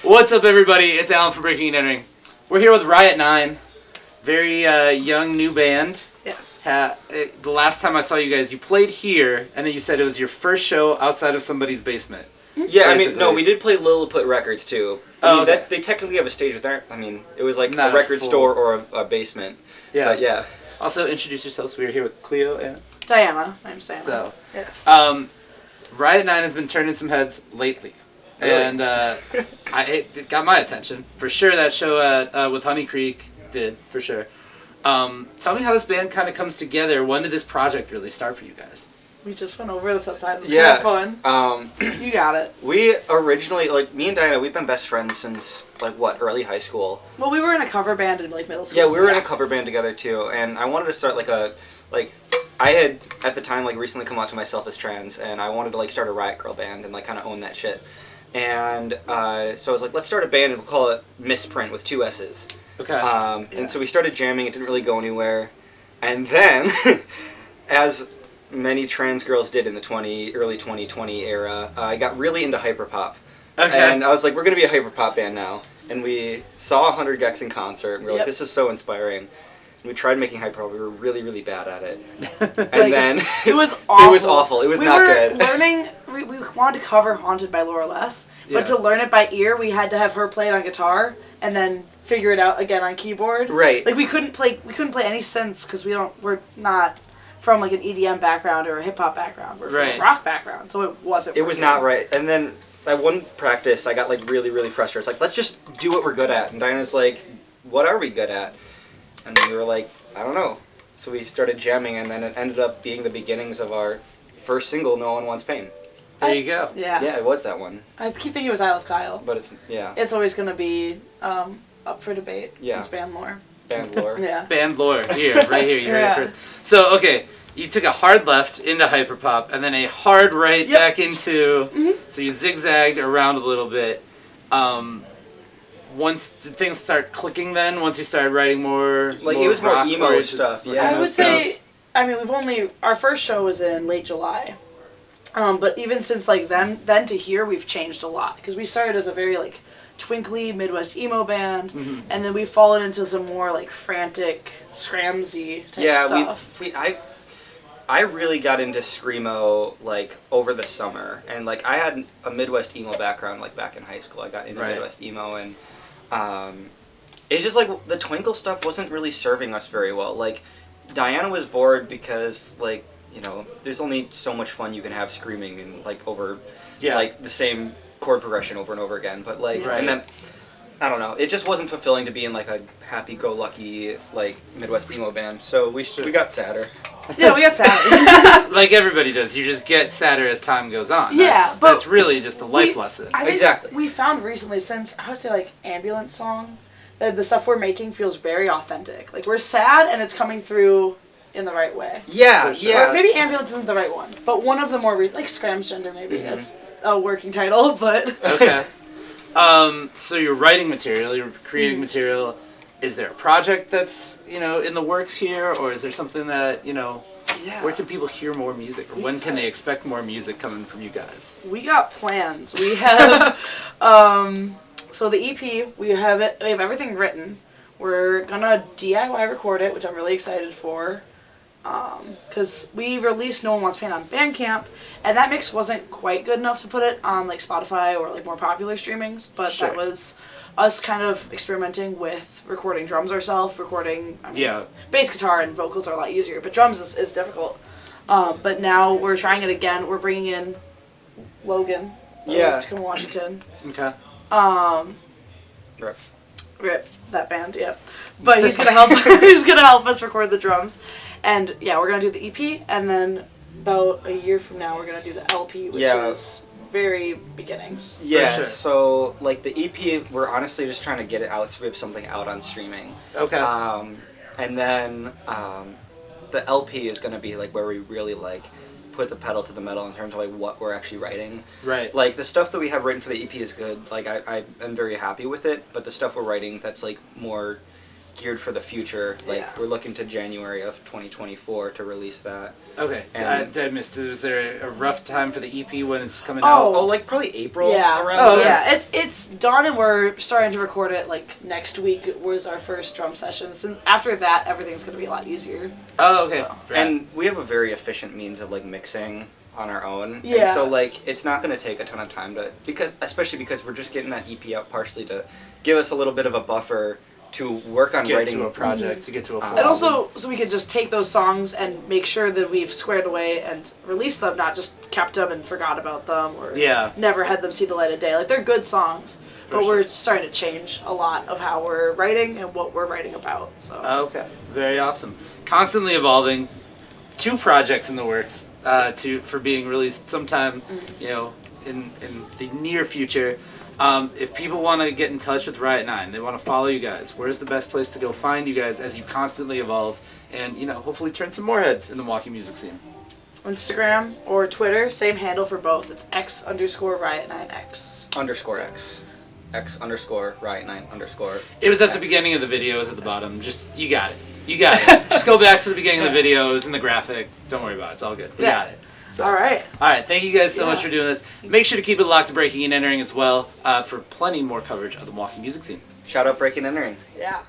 What's up, everybody? It's Alan from Breaking and Entering. We're here with Riotnine, very young new band. Yes. The last time I saw you guys, you played here, and then you said it was your first show outside of somebody's basement. Yeah, we did play Lilliput Records too. Okay. They technically have a stage with there. It was like Not a record full store or a basement. Yeah. But yeah. Also, introduce yourselves. We are here with Cleo and Diana. I'm Diana. So, yes. Riotnine has been turning some heads lately. Really? And it got my attention. For sure, that show at with Honey Creek did, for sure. Tell me how this band kind of comes together. When did this project really start for you guys? We just went over this outside. It's Yeah. kind of fun. You got it. We originally, me and Diana, we've been best friends since, early high school. Well, we were in a cover band in, middle school. Yeah, we were in a cover band together, too. And I wanted to start, I had, at the time, recently come out to myself as trans, and I wanted to, start a Riot Girl band and, kind of own that shit. And so I was like, let's start a band and we'll call it Misprint with 2 S's. Okay. And so we started jamming. It didn't really go anywhere. And then, as many trans girls did in the early 2020 era, I got really into hyperpop. Okay. And I was like, we're going to be a hyperpop band now. And we saw 100 Gex in concert, and we were like, this is so inspiring. And we tried making hyperpop. We were really, really bad at it. And then... It was awful. It was awful. It was not good. We wanted to cover Haunted by Laura Les, but to learn it by ear, we had to have her play it on guitar, and then figure it out again on keyboard. Right. We couldn't play any synths, because we're not from an EDM background or a hip hop background. We're from a rock background, so it wasn't. It was not right. And then at one practice, I got really, really frustrated. It's like, let's just do what we're good at. And Diana's like, what are we good at? And we were like, I don't know. So we started jamming, and then it ended up being the beginnings of our first single, No One Wants Pain. There you go. Yeah. Yeah, it was that one. I keep thinking it was I Love Kyle. But it's, yeah. It's always going to be up for debate. Yeah. It's band lore. Band lore. Yeah. Band lore. Right here. You heard it first. So, okay. You took a hard left into hyperpop, and then a hard right back into... So you zigzagged around a little bit. Did things start clicking then? Once you started writing more it was more emo stuff, yeah. I would say, our first show was in late July. But even since then to here, we've changed a lot. Because we started as a very twinkly Midwest emo band, and then we've fallen into some more frantic, Skramzy type stuff. I really got into Screamo over the summer, and I had a Midwest emo background back in high school. I got into Midwest emo, and it's just the twinkle stuff wasn't really serving us very well. Diana was bored because there's only so much fun you can have screaming and over the same chord progression over and over again. But and then I don't know, it just wasn't fulfilling to be in a happy-go-lucky Midwest emo band. So we got sadder. Yeah, we got sadder. Like everybody does. You just get sadder as time goes on. Yeah, that's really just a life lesson. I think exactly. We found recently, since I would say Ambulance Song, that the stuff we're making feels very authentic. We're sad and it's coming through in the right way. Yeah, Or maybe Ambulance isn't the right one, but one of the more Skramz Gender maybe. That's a working title, but okay. So you're writing material, you're creating material. Is there a project that's, in the works here, or is there something that, where can people hear more music, or when can they expect more music coming from you guys? We got plans. We have, so the EP, we have everything written. We're gonna DIY record it, which I'm really excited for. Because we released No One Wants Pain on Bandcamp, and that mix wasn't quite good enough to put it on Spotify or more popular streamings, but that was us kind of experimenting with recording drums ourselves, bass guitar and vocals are a lot easier, but drums is difficult. But now we're trying it again. We're bringing in Logan to come to Washington. Okay. Rip, that band, yeah. But he's gonna help. He's gonna help us record the drums, and we're gonna do the EP, and then about a year from now we're gonna do the LP, which is very beginnings. Yeah. Sure. So the EP, we're honestly just trying to get it out so we have something out on streaming. Okay. And then the LP is gonna be where we really put the pedal to the metal in terms of what we're actually writing. Right. The stuff that we have written for the EP is good. I am very happy with it, but the stuff we're writing that's more geared for the future. Like Yeah. we're looking to January of 2024 to release that. Okay. And- I missed it. Was there a rough time for the EP when it's coming out? Oh, like probably April Yeah. around Oh, there. Yeah, it's done and we're starting to record it like next week was our first drum session. Since after that everything's gonna be a lot easier. Oh, okay. So- And we have a very efficient means of like mixing on our own. Yeah. And so like it's not going to take a ton of time to especially because we're just getting that EP out partially to give us a little bit of a buffer to work on Get writing to a project, to get to a full And album. also, so we could just take those songs and make sure that we've squared away and released them, not just kept them and forgot about them or Yeah. never had them see the light of day. Like, they're good songs, but sure. we're starting to change a lot of how we're writing and what we're writing about. So Okay, very awesome. Constantly evolving. 2 projects in the works for being released sometime, you know, in the near future. If people want to get in touch with Riotnine, they want to follow you guys, where's the best place to go find you guys as you constantly evolve and, you know, hopefully turn some more heads in the Milwaukee music scene? Instagram or Twitter, same handle for both. It's X_Riot9X. _X. X_Riot9_. It was at the X. beginning of the video, it was at the bottom. Just, you got it. You got it. Just go back to the beginning of the video, it was in the graphic. Don't worry about it, it's all good. We Yeah. got it. So. All right. All right, thank you guys so Yeah. much for doing this. Make sure to keep it locked to Breaking and Entering as well for plenty more coverage of the Milwaukee music scene. Shout out Breaking and Entering. Yeah.